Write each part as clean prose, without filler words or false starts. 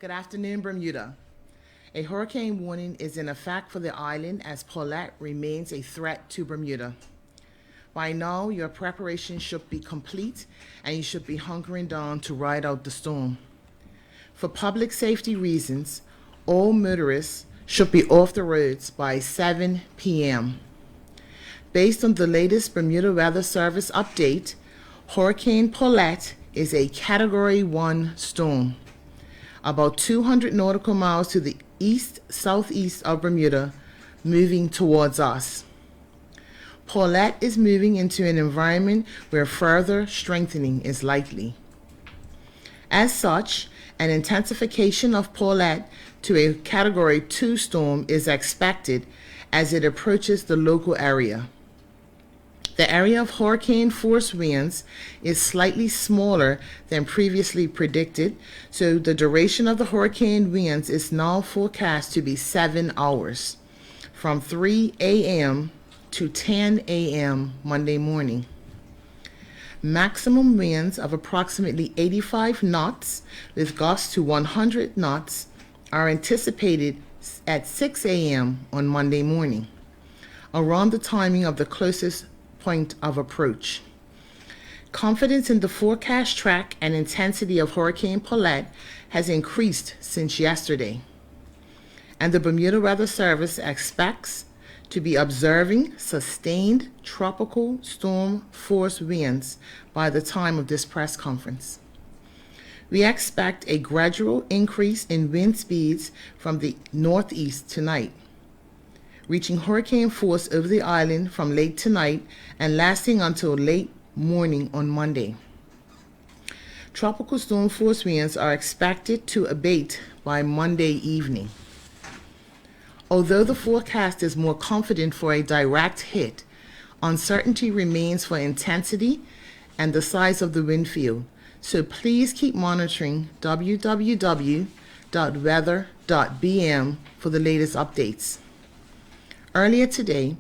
Good afternoon, Bermuda. A hurricane warning is in effect for the island as Paulette remains a threat to Bermuda. By now, your preparation should be complete and you should be hunkering down to ride out the storm. For public safety reasons, all motorists should be off the roads by 7 p.m. Based on the latest Bermuda Weather Service update, Hurricane Paulette is a Category 1 storm, about 200 nautical miles to the east-southeast of Bermuda, moving towards us. Paulette is moving into an environment where further strengthening is likely. As such, an intensification of Paulette to a Category 2 storm is expected as it approaches the local area. The area of hurricane force winds is slightly smaller than previously predicted, so the duration of the hurricane winds is now forecast to be 7 hours, from 3 a.m. to 10 a.m. Monday morning. Maximum winds of approximately 85 knots with gusts to 100 knots are anticipated at 6 a.m. on Monday morning, around the timing of the closest point of approach. Confidence in the forecast track and intensity of Hurricane Paulette has increased since yesterday, and the Bermuda Weather Service expects to be observing sustained tropical storm force winds by the time of this press conference. We expect a gradual increase in wind speeds from the northeast tonight, reaching hurricane force over the island from late tonight and lasting until late morning on Monday. Tropical storm force winds are expected to abate by Monday evening. Although the forecast is more confident for a direct hit, uncertainty remains for intensity and the size of the wind field, so please keep monitoring www.weather.bm for the latest updates. Earlier today,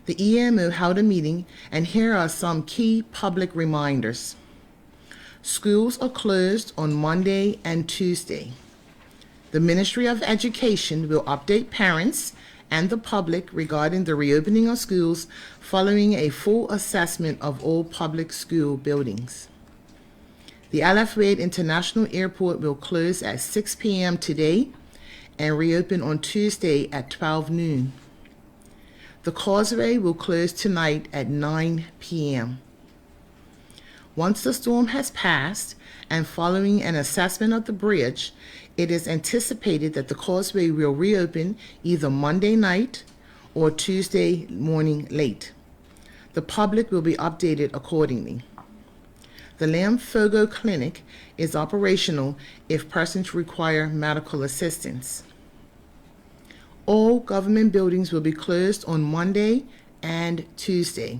the EMO held a meeting, and here are some key public reminders. Schools are closed on Monday and Tuesday. The Ministry of Education will update parents and the public regarding the reopening of schools following a full assessment of all public school buildings. The LF Wade International Airport will close at 6 p.m. today and reopen on Tuesday at 12 noon. The Causeway will close tonight at 9 p.m. Once the storm has passed and following an assessment of the bridge, it is anticipated that the Causeway will reopen either Monday night or Tuesday morning late. The public will be updated accordingly. The Lamfogo Clinic is operational if persons require medical assistance. All government buildings will be closed on Monday and Tuesday,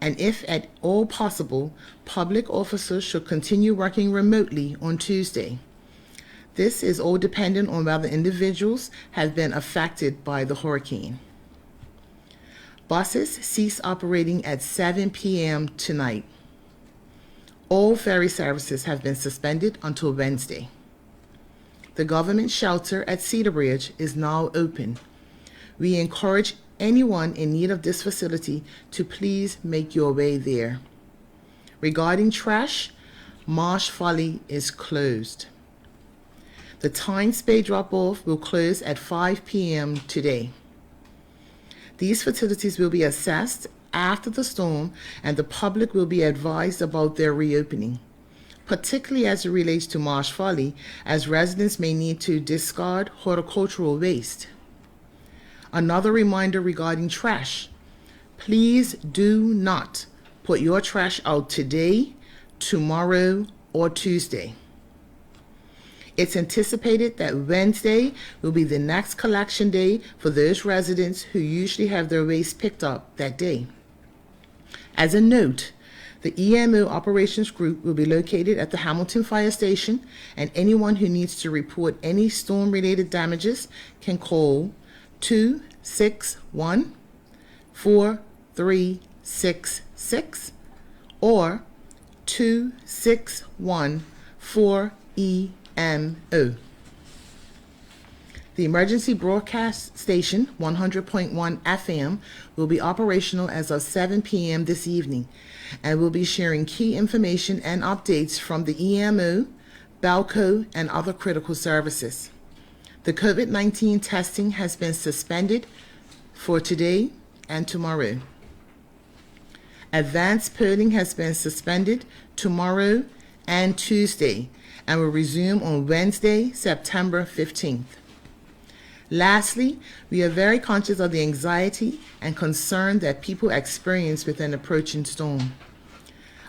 and if at all possible, public officers should continue working remotely on Tuesday. This is all dependent on whether individuals have been affected by the hurricane. Buses cease operating at 7 p.m. tonight. All ferry services have been suspended until Wednesday. The government shelter at Cedar Bridge is now open. We encourage anyone in need of this facility to please make your way there. Regarding trash, Marsh Folly is closed. The Tynes Bay drop-off will close at 5 p.m. today. These facilities will be assessed after the storm, and the public will be advised about their reopening, particularly as it relates to Marsh Folly, as residents may need to discard horticultural waste. Another reminder regarding trash: please do not put your trash out today, tomorrow, or Tuesday. It's anticipated that Wednesday will be the next collection day for those residents who usually have their waste picked up that day. As a note, the EMO Operations Group will be located at the Hamilton Fire Station, and anyone who needs to report any storm-related damages can call 261-4366 or 261-4EMO. The emergency broadcast station, 100.1 FM, will be operational as of 7 p.m. this evening and will be sharing key information and updates from the EMO, BALCO, and other critical services. The COVID-19 testing has been suspended for today and tomorrow. Advanced polling has been suspended tomorrow and Tuesday and will resume on Wednesday, September 15th. Lastly, we are very conscious of the anxiety and concern that people experience with an approaching storm.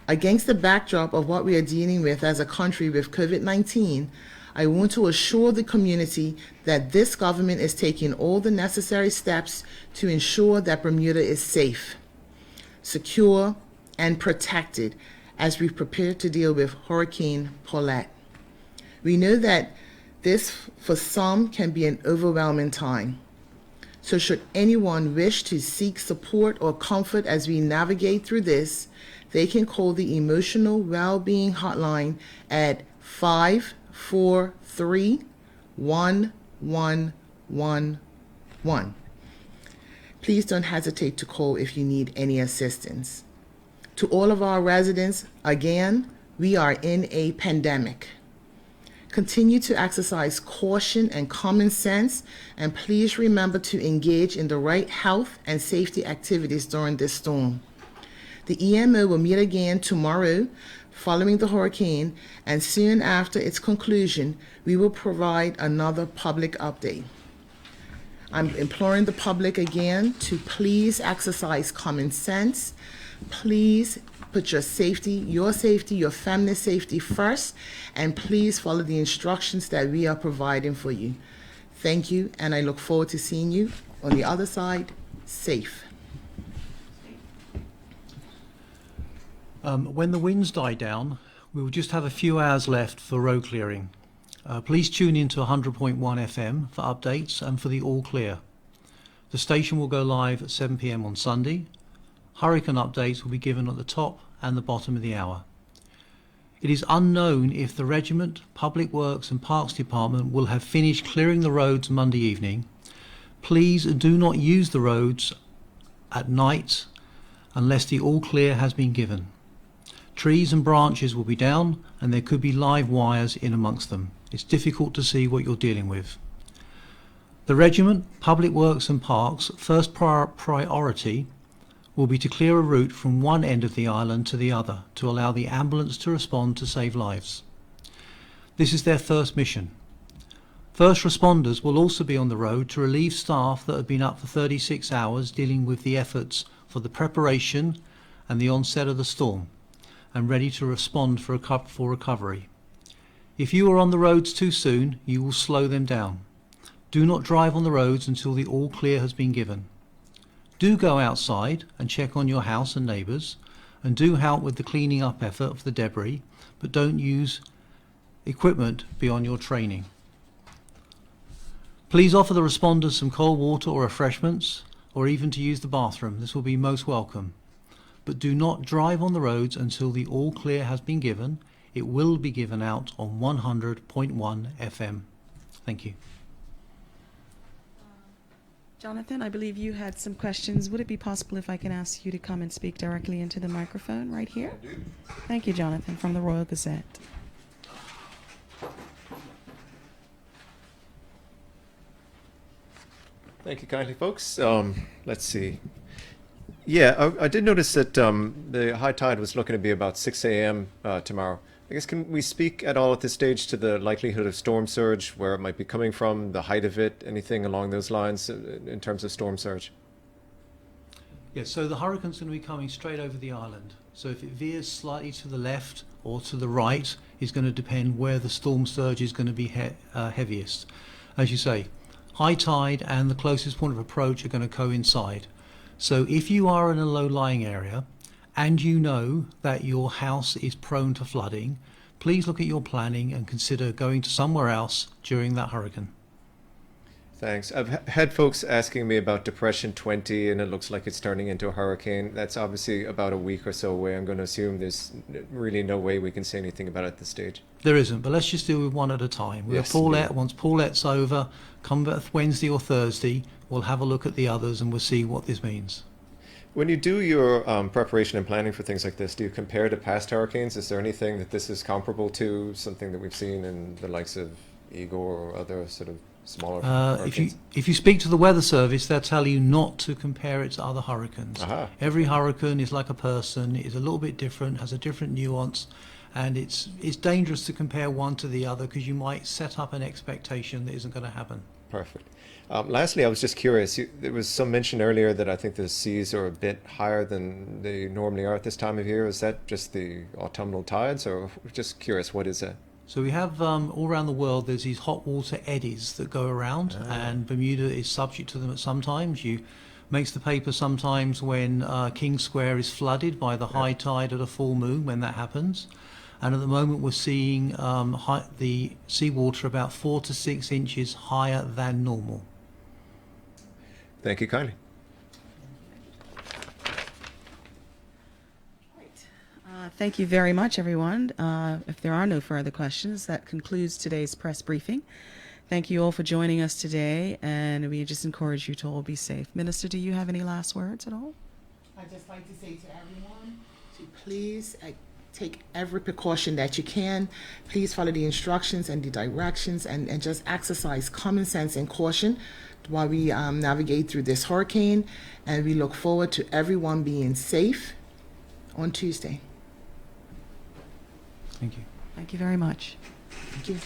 Against the backdrop of what we are dealing with as a country with COVID-19, I want to assure the community that this government is taking all the necessary steps to ensure that Bermuda is safe, secure, and protected as we prepare to deal with Hurricane Paulette. We know that this, for some, can be an overwhelming time. So should anyone wish to seek support or comfort as we navigate through this, they can call the Emotional Well-Being Hotline at 543-1111. Please don't hesitate to call if you need any assistance. To all of our residents, again, we are in a pandemic. Continue to exercise caution and common sense, and please remember to engage in the right health and safety activities during this storm. The EMO will meet again tomorrow following the hurricane, and soon after its conclusion, we will provide another public update. I'm imploring the public again to please exercise common sense. Please put your safety, your family's safety first, and please follow the instructions that we are providing for you. Thank you, and I look forward to seeing you on the other side, safe. When the winds die down, we will just have a few hours left for road clearing. Please tune in to 100.1 FM for updates and for the all clear. The station will go live at 7 p.m. on Sunday. Hurricane updates will be given at the top and the bottom of the hour. It is unknown if the Regiment, Public Works and Parks Department will have finished clearing the roads Monday evening. Please do not use the roads at night unless the all clear has been given. Trees and branches will be down and there could be live wires in amongst them. It's difficult to see what you're dealing with. The Regiment, Public Works and Parks' first priority will be to clear a route from one end of the island to the other to allow the ambulance to respond to save lives. This is their first mission. First responders will also be on the road to relieve staff that have been up for 36 hours dealing with the efforts for the preparation and the onset of the storm and ready to respond for recovery. If you are on the roads too soon, you will slow them down. Do not drive on the roads until the all clear has been given. Do go outside and check on your house and neighbours, and do help with the cleaning up effort of the debris, but don't use equipment beyond your training. Please offer the responders some cold water or refreshments, or even to use the bathroom. This will be most welcome. But do not drive on the roads until the all clear has been given. It will be given out on 100.1 FM. Thank you. Jonathan, I believe you had some questions. Would it be possible if I can ask you to come and speak directly into the microphone right here? Thank you, Jonathan, from the Royal Gazette. Thank you kindly, folks. Let's see. Yeah, I did notice that the high tide was looking to be about 6 a.m. Tomorrow. I guess, can we speak at all at this stage to the likelihood of storm surge, where it might be coming from, the height of it, anything along those lines in terms of storm surge? Yes, so the hurricane's going to be coming straight over the island. So if it veers slightly to the left or to the right, is going to depend where the storm surge is going to be heaviest. As you say, high tide and the closest point of approach are going to coincide. So if you are in a low-lying area and you know that your house is prone to flooding, please look at your planning and consider going to somewhere else during that hurricane. Thanks. I've had folks asking me about Depression 20, and it looks like it's turning into a hurricane. That's obviously about a week or so away. I'm going to assume there's really no way we can say anything about it at this stage. There isn't, but let's just deal with one at a time. We have Yes, Paulette. indeed. Once Paulette's over, come back Wednesday or Thursday, we'll have a look at the others and we'll see what this means. When you do your preparation and planning for things like this, do you compare to past hurricanes? Is there anything that this is comparable to, something that we've seen in the likes of Igor or other sort of smaller hurricanes? If you speak to the weather service, they'll tell you not to compare it to other hurricanes. Aha. Every hurricane is like a person, is a little bit different, has a different nuance, and it's dangerous to compare one to the other because you might set up an expectation that isn't going to happen. Perfect. Lastly, I was just curious. There was some mention earlier that I think the seas are a bit higher than they normally are at this time of year. Is that just the autumnal tides, or just curious, what is that? So we have all around the world, there's these hot water eddies that go around, and Bermuda is subject to them at some times. Makes the paper sometimes when King Square is flooded by the high tide at a full moon when that happens. And at the moment we're seeing the seawater about 4 to 6 inches higher than normal. Thank you kindly. Thank you very much, everyone. If there are no further questions, that concludes today's press briefing. Thank you all for joining us today, and we just encourage you to all be safe. Minister, do you have any last words at all? I'd just like to say to everyone to please take every precaution that you can. Please follow the instructions and the directions, and just exercise common sense and caution while we navigate through this hurricane. And we look forward to everyone being safe on Tuesday. Thank you. Thank you very much. Thank you.